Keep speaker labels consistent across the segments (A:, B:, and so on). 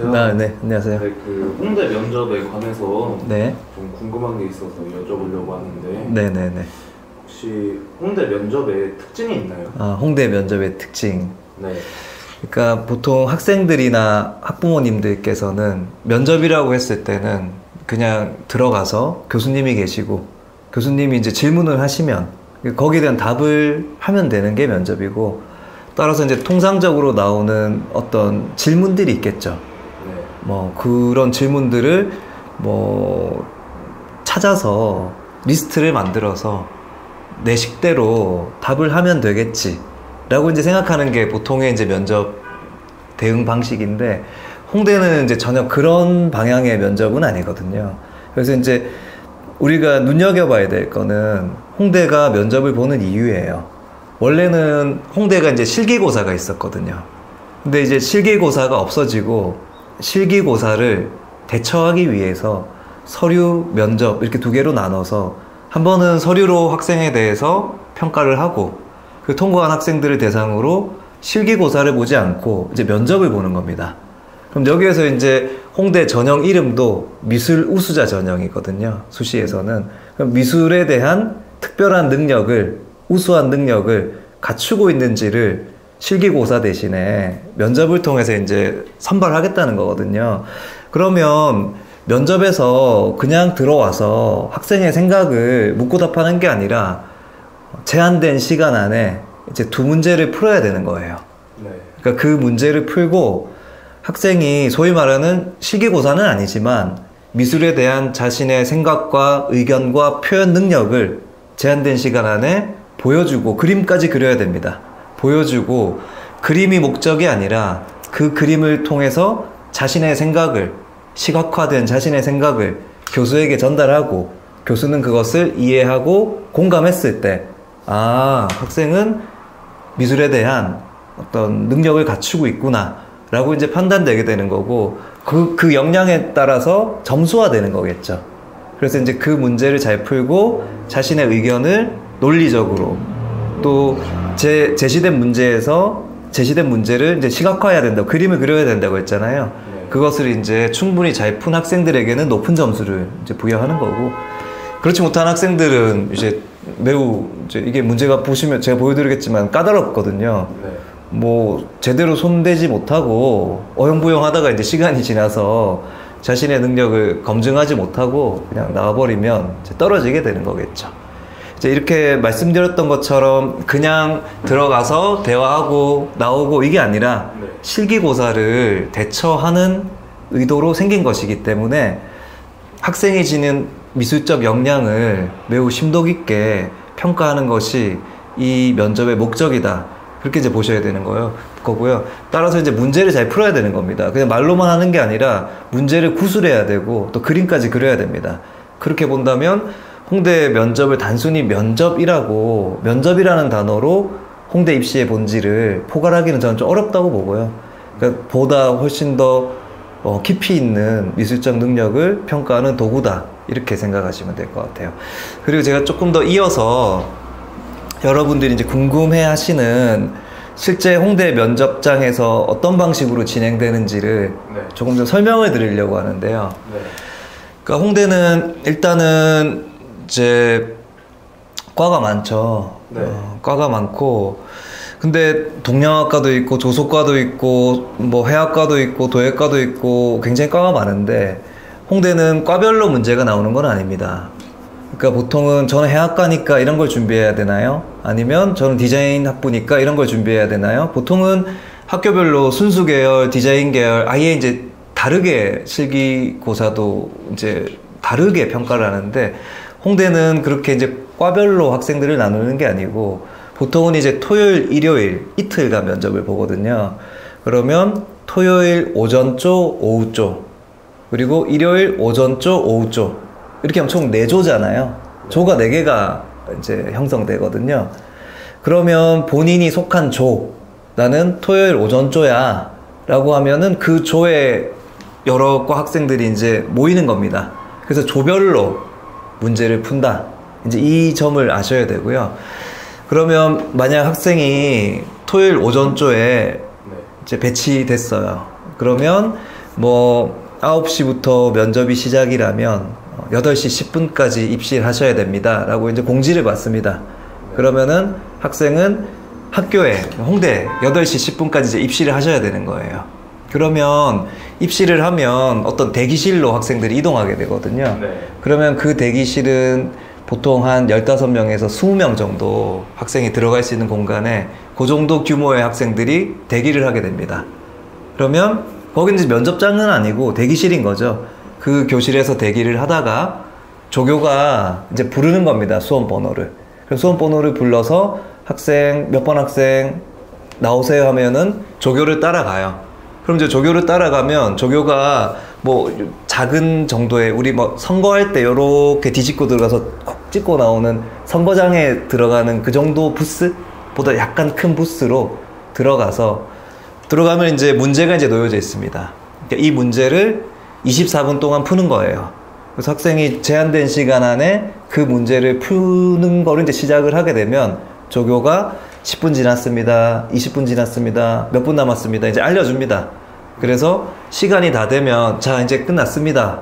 A: 안녕하세요.
B: 네, 안녕하세요.
A: 네, 그 홍대 면접에 관해서
B: 네.
A: 좀 궁금한 게 있어서 여쭤보려고 하는데
B: 네네네.
A: 혹시 홍대 면접에 특징이 있나요?
B: 아, 홍대 면접의 특징.
A: 네.
B: 그러니까 보통 학생들이나 학부모님들께서는 면접이라고 했을 때는 그냥 들어가서 교수님이 계시고 교수님이 이제 질문을 하시면 거기에 대한 답을 하면 되는 게 면접이고, 따라서 이제 통상적으로 나오는 어떤 질문들이 있겠죠.
A: 네.
B: 뭐 그런 질문들을 뭐 찾아서 리스트를 만들어서 내 식대로 답을 하면 되겠지 라고 이제 생각하는 게 보통의 이제 면접 대응 방식인데, 홍대는 이제 전혀 그런 방향의 면접은 아니거든요. 그래서 이제 우리가 눈여겨봐야 될 거는 홍대가 면접을 보는 이유예요. 원래는 홍대가 이제 실기고사가 있었거든요. 근데 이제 실기고사가 없어지고 실기고사를 대처하기 위해서 서류, 면접 이렇게 두 개로 나눠서 한 번은 서류로 학생에 대해서 평가를 하고 그 통과한 학생들을 대상으로 실기고사를 보지 않고 이제 면접을 보는 겁니다. 그럼 여기에서 이제 홍대 전형 이름도 미술 우수자 전형이거든요. 수시에서는. 그럼 미술에 대한 특별한 능력을, 우수한 능력을 갖추고 있는지를 실기고사 대신에 면접을 통해서 이제 선발하겠다는 거거든요. 그러면 면접에서 그냥 들어와서 학생의 생각을 묻고 답하는 게 아니라 제한된 시간 안에 이제 두 문제를 풀어야 되는 거예요.
A: 네.
B: 그러니까 그 문제를 풀고 학생이 소위 말하는 실기고사는 아니지만 미술에 대한 자신의 생각과 의견과 표현 능력을 제한된 시간 안에 보여주고, 그림까지 그려야 됩니다. 보여주고, 그림이 목적이 아니라 그 그림을 통해서 자신의 생각을, 시각화된 자신의 생각을 교수에게 전달하고, 교수는 그것을 이해하고 공감했을 때, 아, 학생은 미술에 대한 어떤 능력을 갖추고 있구나 라고 이제 판단되게 되는 거고, 그 역량에 따라서 점수화되는 거겠죠. 그래서 이제 그 문제를 잘 풀고 자신의 의견을 논리적으로, 또 제시된 문제를 이제 시각화해야 된다고, 그림을 그려야 된다고 했잖아요.
A: 네.
B: 그것을 이제 충분히 잘 푼 학생들에게는 높은 점수를 이제 부여하는 거고, 그렇지 못한 학생들은 이제 매우 이제 이게 문제가 보시면 제가 보여드리겠지만 까다롭거든요.
A: 네.
B: 뭐 제대로 손대지 못하고 어영부영 하다가 이제 시간이 지나서 자신의 능력을 검증하지 못하고 그냥 나와버리면 이제 떨어지게 되는 거겠죠. 이제 이렇게 말씀드렸던 것처럼 그냥 들어가서 대화하고 나오고 이게 아니라
A: 네.
B: 실기고사를 대처하는 의도로 생긴 것이기 때문에 학생이 지닌 미술적 역량을 매우 심도 깊게 평가하는 것이 이 면접의 목적이다. 그렇게 이제 보셔야 되는 거고요. 따라서 이제 문제를 잘 풀어야 되는 겁니다. 그냥 말로만 하는 게 아니라 문제를 구술해야 되고 또 그림까지 그려야 됩니다. 그렇게 본다면 홍대 면접을 단순히 면접이라는 단어로 홍대 입시의 본질을 포괄하기는 저는 좀 어렵다고 보고요. 그러니까 보다 훨씬 더 깊이 있는 미술적 능력을 평가하는 도구다, 이렇게 생각하시면 될 것 같아요. 그리고 제가 조금 더 이어서 여러분들이 이제 궁금해 하시는 실제 홍대 면접장에서 어떤 방식으로 진행되는지를
A: 네.
B: 조금 더 설명을 드리려고 하는데요.
A: 네.
B: 그러니까 홍대는 일단은 이제 과가 많죠.
A: 네.
B: 과가 많고, 근데 동양학과도 있고 조속과도 있고 뭐 해학과도 있고 도예과도 있고 굉장히 과가 많은데, 홍대는 과별로 문제가 나오는 건 아닙니다. 그러니까 보통은 저는 해학과니까 이런 걸 준비해야 되나요? 아니면 저는 디자인 학부니까 이런 걸 준비해야 되나요? 보통은 학교별로 순수 계열, 디자인 계열 아예 이제 다르게 실기고사도 이제 다르게 평가를 하는데, 홍대는 그렇게 이제 과별로 학생들을 나누는 게 아니고 보통은 이제 토요일, 일요일 이틀간 면접을 보거든요. 그러면 토요일 오전 쪽, 오후 쪽, 그리고 일요일 오전 쪽, 오후 쪽, 이렇게 하면 총 4조잖아요. 조가 4개가 이제 형성되거든요. 그러면 본인이 속한 조, 나는 토요일 오전 조야 라고 하면은 그 조에 여러 과 학생들이 이제 모이는 겁니다. 그래서 조별로 문제를 푼다. 이제 이 점을 아셔야 되고요. 그러면 만약 학생이 토요일 오전 조에 이제 배치됐어요. 그러면 뭐 9시부터 면접이 시작이라면 8시 10분까지 입시를 하셔야 됩니다 라고 이제 공지를 받습니다. 그러면은 학생은 학교에 홍대 8시 10분까지 이제 입시를 하셔야 되는 거예요. 그러면 입시를 하면 어떤 대기실로 학생들이 이동하게 되거든요.
A: 네.
B: 그러면 그 대기실은 보통 한 15명에서 20명 정도 학생이 들어갈 수 있는 공간에 그 정도 규모의 학생들이 대기를 하게 됩니다. 그러면 거기는 이제 면접장은 아니고 대기실인 거죠. 그 교실에서 대기를 하다가 조교가 이제 부르는 겁니다. 수험 번호를. 그럼 수험 번호를 불러서 학생, 몇 번 학생 나오세요 하면은 조교를 따라가요. 그럼 이제 조교를 따라가면 조교가 뭐 작은 정도의 우리 뭐 선거할 때 요렇게 뒤집고 들어가서 콕 찍고 나오는 선거장에 들어가는 그 정도 부스보다 약간 큰 부스로 들어가면 이제 문제가 이제 놓여져 있습니다. 그러니까 이 문제를 24분 동안 푸는 거예요. 그래서 학생이 제한된 시간 안에 그 문제를 푸는 거를 이제 시작을 하게 되면 조교가 10분 지났습니다. 20분 지났습니다. 몇 분 남았습니다. 이제 알려줍니다. 그래서 시간이 다 되면 자 이제 끝났습니다.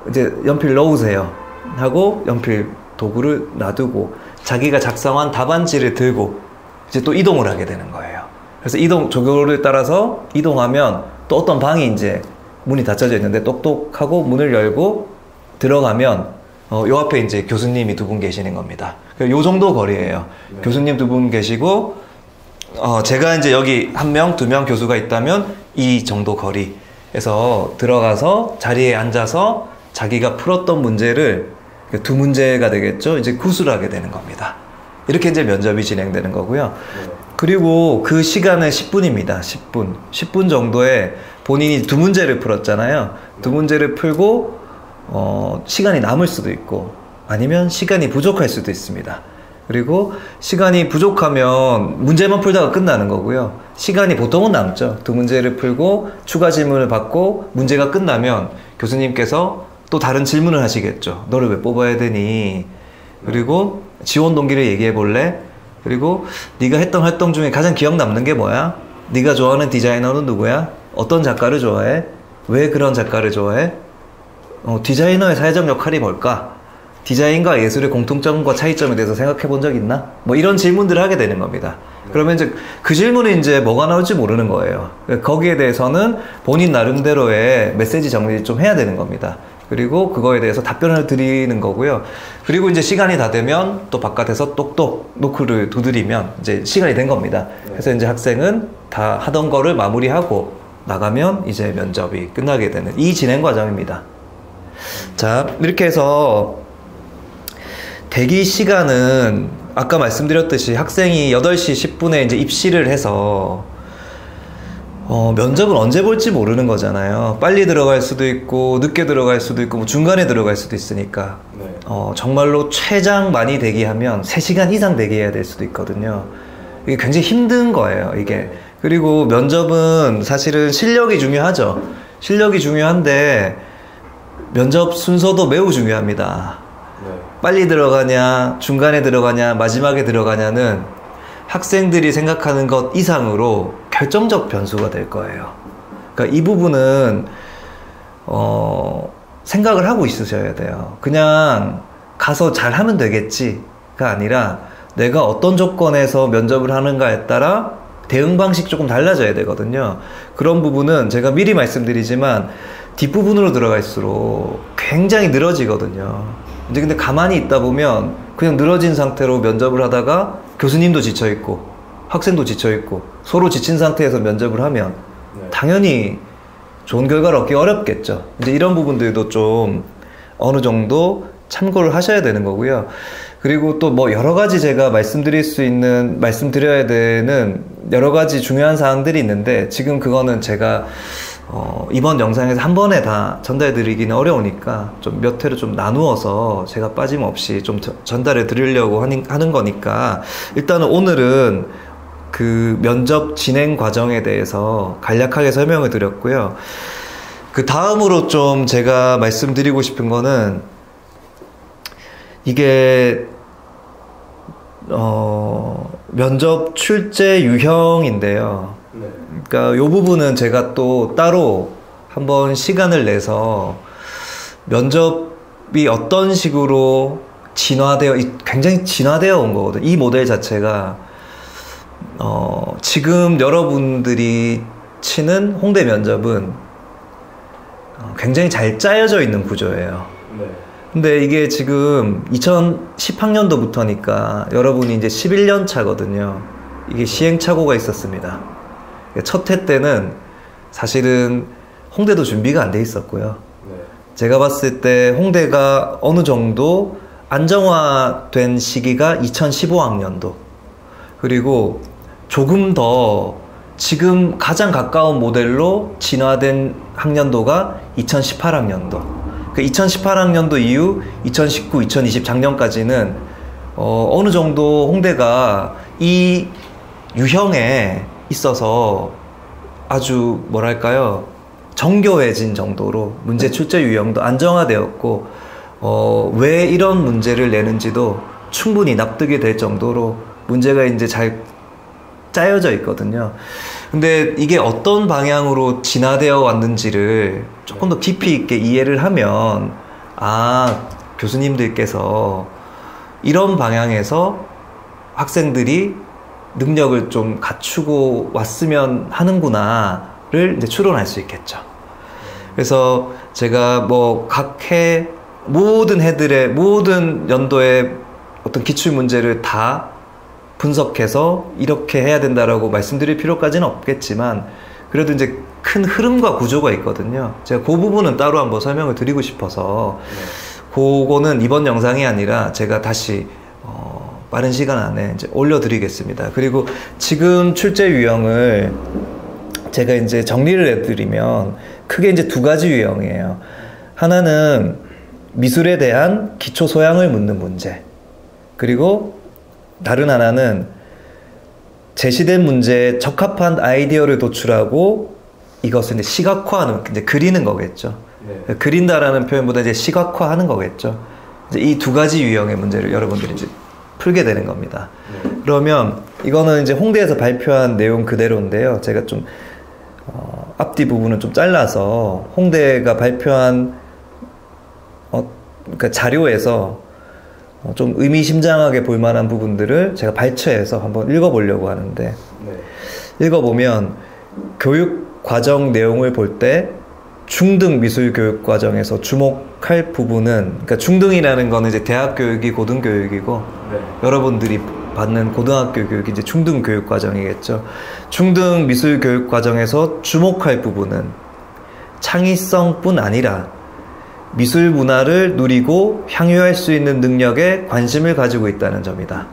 B: 이제 연필 넣으세요 하고 연필 도구를 놔두고 자기가 작성한 답안지를 들고 이제 또 이동을 하게 되는 거예요. 그래서 조교를 따라서 이동하면 또 어떤 방이 이제 문이 닫혀져 있는데 똑똑하고 문을 열고 들어가면 요 앞에 이제 교수님이 2분 계시는 겁니다. 요 정도 거리예요.
A: 네.
B: 교수님 2분 계시고 제가 이제 여기 1명, 2명 교수가 있다면 이 정도 거리에서 들어가서 자리에 앉아서 자기가 풀었던 문제를 2문제가 되겠죠. 이제 구술을 하게 되는 겁니다. 이렇게 이제 면접이 진행되는 거고요.
A: 네.
B: 그리고 그 시간은 10분입니다. 10분 정도에 본인이 2문제를 풀었잖아요. 2문제를 풀고 시간이 남을 수도 있고 아니면 시간이 부족할 수도 있습니다. 그리고 시간이 부족하면 문제만 풀다가 끝나는 거고요. 시간이 보통은 남죠. 2문제를 풀고 추가 질문을 받고 문제가 끝나면 교수님께서 또 다른 질문을 하시겠죠. 너를 왜 뽑아야 되니? 그리고 지원 동기를 얘기해 볼래? 그리고 네가 했던 활동 중에 가장 기억 남는 게 뭐야? 네가 좋아하는 디자이너는 누구야? 어떤 작가를 좋아해? 왜 그런 작가를 좋아해? 디자이너의 사회적 역할이 뭘까? 디자인과 예술의 공통점과 차이점에 대해서 생각해 본 적 있나? 뭐 이런 질문들을 하게 되는 겁니다. 그러면 이제 그 질문에 이제 뭐가 나올지 모르는 거예요. 거기에 대해서는 본인 나름대로의 메시지 정리를 좀 해야 되는 겁니다. 그리고 그거에 대해서 답변을 드리는 거고요. 그리고 이제 시간이 다 되면 또 바깥에서 똑똑 노크를 두드리면 이제 시간이 된 겁니다. 그래서 이제 학생은 다 하던 거를 마무리하고 나가면 이제 면접이 끝나게 되는 이 진행 과정입니다. 자, 이렇게 해서 대기 시간은 아까 말씀드렸듯이 학생이 8시 10분에 이제 입시를 해서 면접은 언제 볼지 모르는 거잖아요. 빨리 들어갈 수도 있고 늦게 들어갈 수도 있고 뭐 중간에 들어갈 수도 있으니까
A: 네.
B: 정말로 최장 많이 대기하면 3시간 이상 대기해야 될 수도 있거든요. 이게 굉장히 힘든 거예요, 이게. 그리고 면접은 사실은 실력이 중요하죠. 실력이 중요한데 면접 순서도 매우 중요합니다.
A: 네.
B: 빨리 들어가냐, 중간에 들어가냐, 마지막에 들어가냐는 학생들이 생각하는 것 이상으로 결정적 변수가 될 거예요. 그러니까 이 부분은 생각을 하고 있으셔야 돼요. 그냥 가서 잘하면 되겠지가 아니라 내가 어떤 조건에서 면접을 하는가에 따라 대응 방식 조금 달라져야 되거든요. 그런 부분은 제가 미리 말씀드리지만 뒷부분으로 들어갈수록 굉장히 늘어지거든요. 이제 근데 가만히 있다 보면 그냥 늘어진 상태로 면접을 하다가 교수님도 지쳐있고 학생도 지쳐있고 서로 지친 상태에서 면접을 하면
A: 네.
B: 당연히 좋은 결과를 얻기 어렵겠죠. 이제 이런 부분들도 좀 어느 정도 참고를 하셔야 되는 거고요. 그리고 또 뭐 여러 가지 제가 말씀드려야 되는 여러 가지 중요한 사항들이 있는데 지금 그거는 제가 이번 영상에서 한 번에 다 전달해 드리기는 어려우니까 좀 몇 회로 좀 나누어서 제가 빠짐없이 좀 전달해 드리려고 하는 거니까 일단은 오늘은 그 면접 진행 과정에 대해서 간략하게 설명을 드렸고요. 그 다음으로 좀 제가 말씀드리고 싶은 거는 이게 면접 출제 유형인데요.
A: 네.
B: 그러니까 이 부분은 제가 또 따로 한번 시간을 내서 면접이 어떤 식으로 굉장히 진화되어 온 거거든. 이 모델 자체가 지금 여러분들이 치는 홍대 면접은 굉장히 잘 짜여져 있는 구조예요.
A: 네.
B: 근데 이게 지금 2010학년도부터니까 여러분이 이제 11년 차거든요. 이게 시행착오가 있었습니다. 첫 해 때는 사실은 홍대도 준비가 안 돼 있었고요.
A: 네.
B: 제가 봤을 때 홍대가 어느 정도 안정화된 시기가 2015학년도. 그리고 조금 더 지금 가장 가까운 모델로 진화된 학년도가 2018학년도. 그 2018학년도 이후 2019, 2020 작년까지는 어느 정도 홍대가 이 유형에 있어서 아주 뭐랄까요, 정교해진 정도로 문제 출제 유형도 안정화되었고 왜 이런 문제를 내는지도 충분히 납득이 될 정도로 문제가 이제 잘 짜여져 있거든요. 근데 이게 어떤 방향으로 진화되어 왔는지를 조금 더 깊이 있게 이해를 하면, 교수님들께서 이런 방향에서 학생들이 능력을 좀 갖추고 왔으면 하는구나를 이제 추론할 수 있겠죠. 그래서 제가 뭐 각 해 모든 해들의 모든 연도의 어떤 기출 문제를 다 분석해서 이렇게 해야 된다라고 말씀드릴 필요까지는 없겠지만, 그래도 이제 큰 흐름과 구조가 있거든요. 제가 그 부분은 따로 한번 설명을 드리고 싶어서 그거는 이번 영상이 아니라 제가 다시 빠른 시간 안에 이제 올려드리겠습니다. 그리고 지금 출제 유형을 제가 이제 정리를 해드리면 크게 이제 두 가지 유형이에요. 하나는 미술에 대한 기초 소양을 묻는 문제, 그리고 다른 하나는 제시된 문제에 적합한 아이디어를 도출하고 이것을 이제 시각화하는, 이제 그리는 거겠죠. 네. 그린다라는 표현보다 이제 시각화하는 거겠죠. 이제 이 두 가지 유형의 문제를 여러분들이 이제 풀게 되는 겁니다. 네. 그러면 이거는 이제 홍대에서 발표한 내용 그대로인데요. 제가 좀 앞뒤 부분은 좀 잘라서 홍대가 발표한 그러니까 자료에서 좀 의미심장하게 볼 만한 부분들을 제가 발췌해서 한번 읽어보려고 하는데, 네. 읽어보면 교육 과정 내용을 볼 때 중등 미술 교육 과정에서 주목할 부분은, 그러니까 중등이라는 거는 이제 대학 교육이 고등 교육이고, 네. 여러분들이 받는 고등학교 교육이 이제 중등 교육 과정이겠죠. 중등 미술 교육 과정에서 주목할 부분은 창의성뿐 아니라 미술 문화를 누리고 향유할 수 있는 능력에 관심을 가지고 있다는 점이다.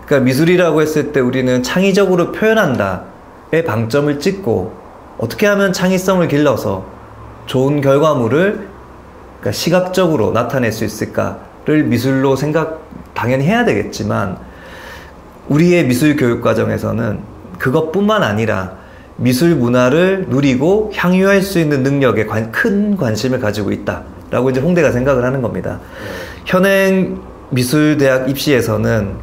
B: 그러니까 미술이라고 했을 때 우리는 창의적으로 표현한다에 방점을 찍고, 어떻게 하면 창의성을 길러서 좋은 결과물을 그러니까 시각적으로 나타낼 수 있을까를 미술로 당연히 해야 되겠지만, 우리의 미술 교육 과정에서는 그것뿐만 아니라 미술 문화를 누리고 향유할 수 있는 능력에 큰 관심을 가지고 있다 라고 이제 홍대가 생각을 하는 겁니다. 현행 미술대학 입시에서는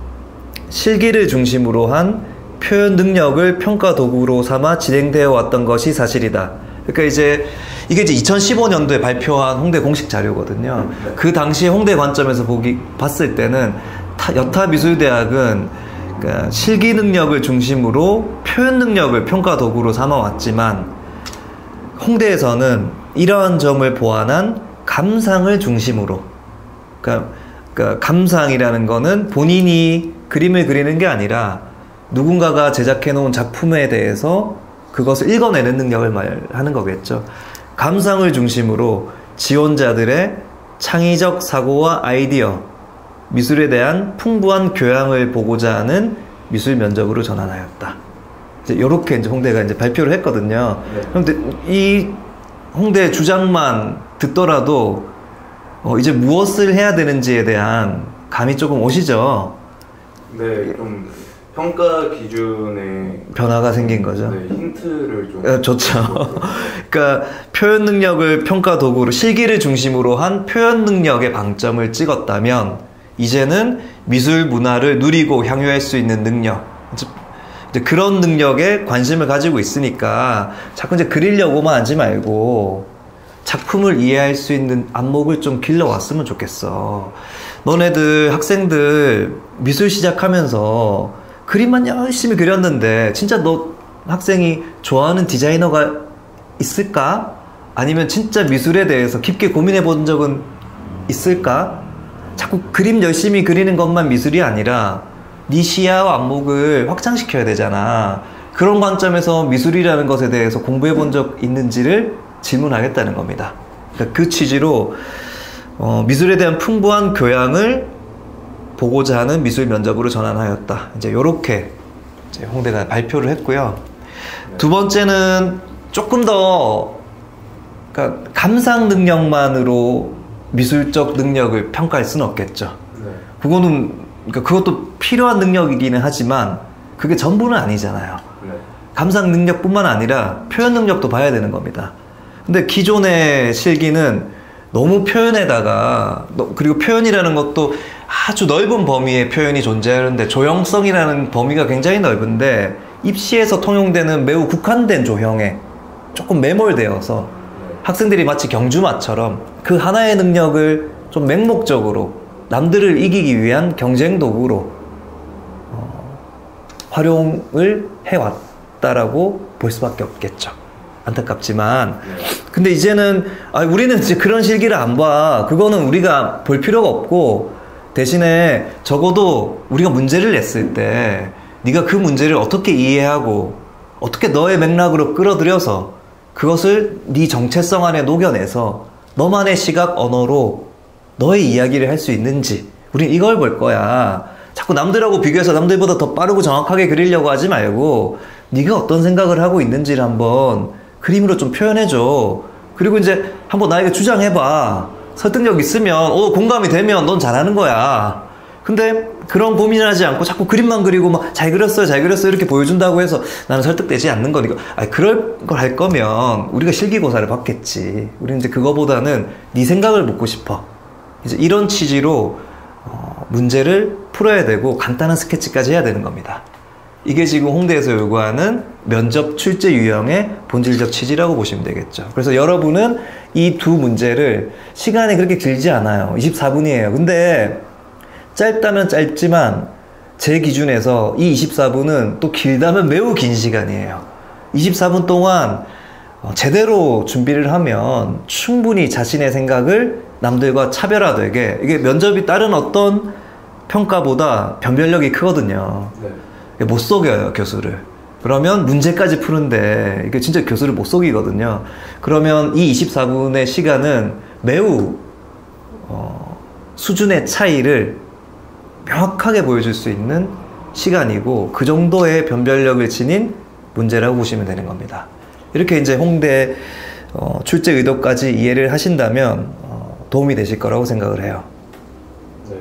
B: 실기를 중심으로 한 표현 능력을 평가 도구로 삼아 진행되어 왔던 것이 사실이다. 그러니까 이게 이제 2015년도에 발표한 홍대 공식 자료거든요. 그 당시 홍대 관점에서 봤을 때는 여타 미술대학은 그러니까 실기 능력을 중심으로 표현 능력을 평가 도구로 삼아 왔지만, 홍대에서는 이러한 점을 보완한 감상을 중심으로, 그러니까 감상이라는 거는 본인이 그림을 그리는 게 아니라 누군가가 제작해 놓은 작품에 대해서 그것을 읽어내는 능력을 말하는 거겠죠. 감상을 중심으로 지원자들의 창의적 사고와 아이디어, 미술에 대한 풍부한 교양을 보고자 하는 미술 면접으로 전환하였다. 이렇게 이제 홍대가 이제 발표를 했거든요. 네. 그런데 이 홍대 주장만 듣더라도 이제 무엇을 해야 되는지에 대한 감이 조금 오시죠?
A: 네, 좀 평가 기준에
B: 변화가 생긴 거죠.
A: 네, 힌트를 좀.
B: 좋죠. 그러니까 표현 능력을 평가 도구로, 실기를 중심으로 한 표현 능력에 방점을 찍었다면, 이제는 미술 문화를 누리고 향유할 수 있는 능력, 이제 그런 능력에 관심을 가지고 있으니까 자꾸 이제 그리려고만 하지 말고 작품을 이해할 수 있는 안목을 좀 길러왔으면 좋겠어. 너네들 학생들 미술 시작하면서 그림만 열심히 그렸는데 진짜 너 학생이 좋아하는 디자이너가 있을까? 아니면 진짜 미술에 대해서 깊게 고민해 본 적은 있을까? 자꾸 그림 열심히 그리는 것만 미술이 아니라 네 시야와 안목을 확장시켜야 되잖아. 그런 관점에서 미술이라는 것에 대해서 공부해 본 적 있는지를 질문하겠다는 겁니다. 그러니까 그 취지로 미술에 대한 풍부한 교양을 보고자 하는 미술 면접으로 전환하였다. 이제 요렇게 이제 홍대가 발표를 했고요. 두 번째는 조금 더 그러니까 감상 능력만으로 미술적 능력을 평가할 수는 없겠죠.
A: 네.
B: 그거는 그러니까 그것도 필요한 능력이기는 하지만 그게 전부는 아니잖아요.
A: 네.
B: 감상 능력뿐만 아니라 표현 능력도 봐야 되는 겁니다. 근데 기존의 실기는 너무 표현에다가 그리고 표현이라는 것도 아주 넓은 범위의 표현이 존재하는데 조형성이라는 범위가 굉장히 넓은데 입시에서 통용되는 매우 국한된 조형에 조금 매몰되어서 학생들이 마치 경주마처럼 그 하나의 능력을 좀 맹목적으로 남들을 이기기 위한 경쟁 도구로 활용을 해왔다라고 볼 수밖에 없겠죠. 안타깝지만 근데 이제는 우리는 이제 그런 실기를 안 봐. 그거는 우리가 볼 필요가 없고 대신에 적어도 우리가 문제를 냈을 때 네가 그 문제를 어떻게 이해하고 어떻게 너의 맥락으로 끌어들여서 그것을 네 정체성 안에 녹여내서 너만의 시각 언어로 너의 이야기를 할 수 있는지 우린 이걸 볼 거야. 자꾸 남들하고 비교해서 남들보다 더 빠르고 정확하게 그리려고 하지 말고 네가 어떤 생각을 하고 있는지를 한번 그림으로 좀 표현해줘. 그리고 이제 한번 나에게 주장해봐. 설득력 있으면 공감이 되면 넌 잘하는 거야. 근데 그런 고민을 하지 않고 자꾸 그림만 그리고 막 잘 그렸어요 잘 그렸어요 이렇게 보여준다고 해서 나는 설득되지 않는 거니까 그럴 걸 할 거면 우리가 실기고사를 받겠지. 우리는 이제 그거보다는 네 생각을 묻고 싶어. 이제 이런 취지로 문제를 풀어야 되고 간단한 스케치까지 해야 되는 겁니다. 이게 지금 홍대에서 요구하는 면접 출제 유형의 본질적 취지라고 보시면 되겠죠. 그래서 여러분은 이 두 문제를 시간이 그렇게 길지 않아요. 24분이에요. 근데 짧다면 짧지만 제 기준에서 이 24분은 또 길다면 매우 긴 시간이에요. 24분 동안 제대로 준비를 하면 충분히 자신의 생각을 남들과 차별화되게 이게 면접이 다른 어떤 평가보다 변별력이 크거든요.
A: 네.
B: 못 속여요 교수를. 그러면 문제까지 푸는데 이게 진짜 교수를 못 속이거든요. 그러면 이 24분의 시간은 매우 수준의 차이를 명확하게 보여줄 수 있는 시간이고 그 정도의 변별력을 지닌 문제라고 보시면 되는 겁니다. 이렇게 이제 홍대 출제 의도까지 이해를 하신다면 도움이 되실 거라고 생각을 해요.
A: 네.